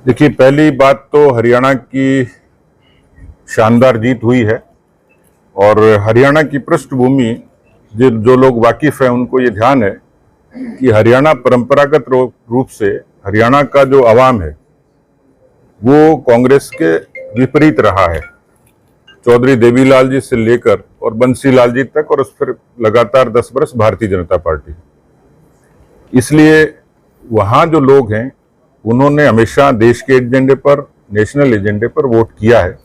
देखिए, पहली बात तो हरियाणा की शानदार जीत हुई है और हरियाणा की पृष्ठभूमि जो लोग वाकिफ हैं उनको ये ध्यान है कि हरियाणा परंपरागत रूप से हरियाणा का जो अवाम है वो कांग्रेस के विपरीत रहा है। चौधरी देवीलाल जी से लेकर और बंसी लाल जी तक और उस पर लगातार 10 वर्ष भारतीय जनता पार्टी। इसलिए वहाँ जो लोग हैं उन्होंने हमेशा देश के एजेंडे पर, नेशनल एजेंडे पर वोट किया है।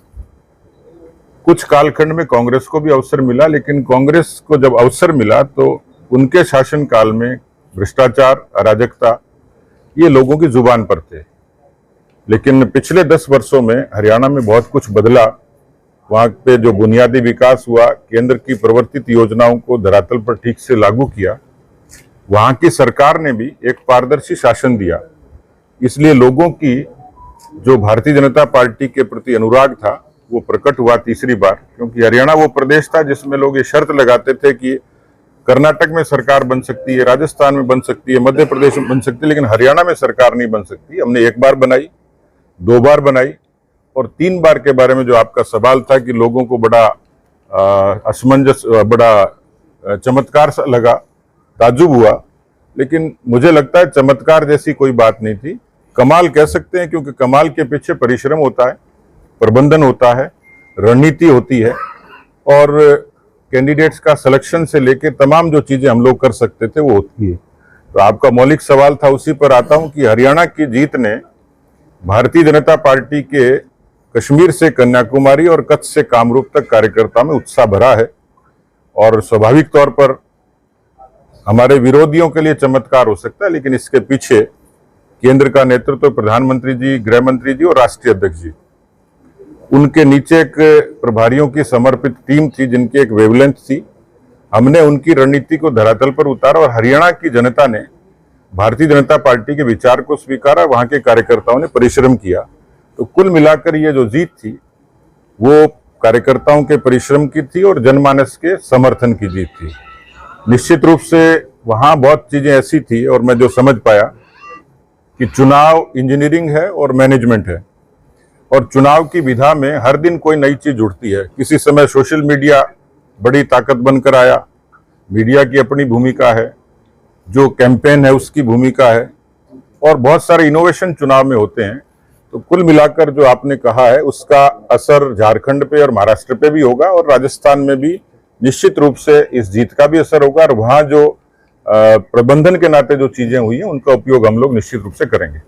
कुछ कालखंड में कांग्रेस को भी अवसर मिला, लेकिन कांग्रेस को जब अवसर मिला तो उनके शासनकाल में भ्रष्टाचार, अराजकता ये लोगों की जुबान पर थे। लेकिन पिछले 10 वर्षों में हरियाणा में बहुत कुछ बदला। वहाँ पे जो बुनियादी विकास हुआ, केंद्र की प्रवर्तित योजनाओं को धरातल पर ठीक से लागू किया, वहाँ की सरकार ने भी एक पारदर्शी शासन दिया। इसलिए लोगों की जो भारतीय जनता पार्टी के प्रति अनुराग था वो प्रकट हुआ तीसरी बार, क्योंकि हरियाणा वो प्रदेश था जिसमें लोग ये शर्त लगाते थे कि कर्नाटक में सरकार बन सकती है, राजस्थान में बन सकती है, मध्य प्रदेश में बन सकती है, लेकिन हरियाणा में सरकार नहीं बन सकती। हमने 1 बार बनाई, 2 बार बनाई और 3 बार के बारे में जो आपका सवाल था कि लोगों को बड़ा असमंजस, बड़ा चमत्कार सा लगा, ताज्जुब हुआ, लेकिन मुझे लगता है चमत्कार जैसी कोई बात नहीं थी। कमाल कह सकते हैं, क्योंकि कमाल के पीछे परिश्रम होता है, प्रबंधन होता है, रणनीति होती है और कैंडिडेट्स का सिलेक्शन से लेके तमाम जो चीजें हम लोग कर सकते थे वो होती है। तो आपका मौलिक सवाल था, उसी पर आता हूं कि हरियाणा की जीत ने भारतीय जनता पार्टी के कश्मीर से कन्याकुमारी और कच्छ से कामरूप तक कार्यकर्ता में उत्साह भरा है और स्वाभाविक तौर पर हमारे विरोधियों के लिए चमत्कार हो सकता है, लेकिन इसके पीछे केंद्र का नेतृत्व, प्रधानमंत्री जी, गृह मंत्री जी और राष्ट्रीय अध्यक्ष जी, उनके नीचे एक प्रभारियों की समर्पित टीम थी जिनकी एक वेवलेंथ थी। हमने उनकी रणनीति को धरातल पर उतारा और हरियाणा की जनता ने भारतीय जनता पार्टी के विचार को स्वीकारा, वहां के कार्यकर्ताओं ने परिश्रम किया। तो कुल मिलाकर ये जो जीत थी वो कार्यकर्ताओं के परिश्रम की थी और जनमानस के समर्थन की जीत थी। निश्चित रूप से वहां बहुत चीजें ऐसी थी और मैं जो समझ पाया कि चुनाव इंजीनियरिंग है और मैनेजमेंट है, और चुनाव की विधा में हर दिन कोई नई चीज जुड़ती है। किसी समय सोशल मीडिया बड़ी ताकत बनकर आया, मीडिया की अपनी भूमिका है, जो कैंपेन है उसकी भूमिका है और बहुत सारे इनोवेशन चुनाव में होते हैं। तो कुल मिलाकर जो आपने कहा है उसका असर झारखंड पे और महाराष्ट्र पे भी होगा और राजस्थान में भी निश्चित रूप से इस जीत का भी असर होगा और वहां जो प्रबंधन के नाते जो चीजें हुई हैं उनका उपयोग हम लोग निश्चित रूप से करेंगे।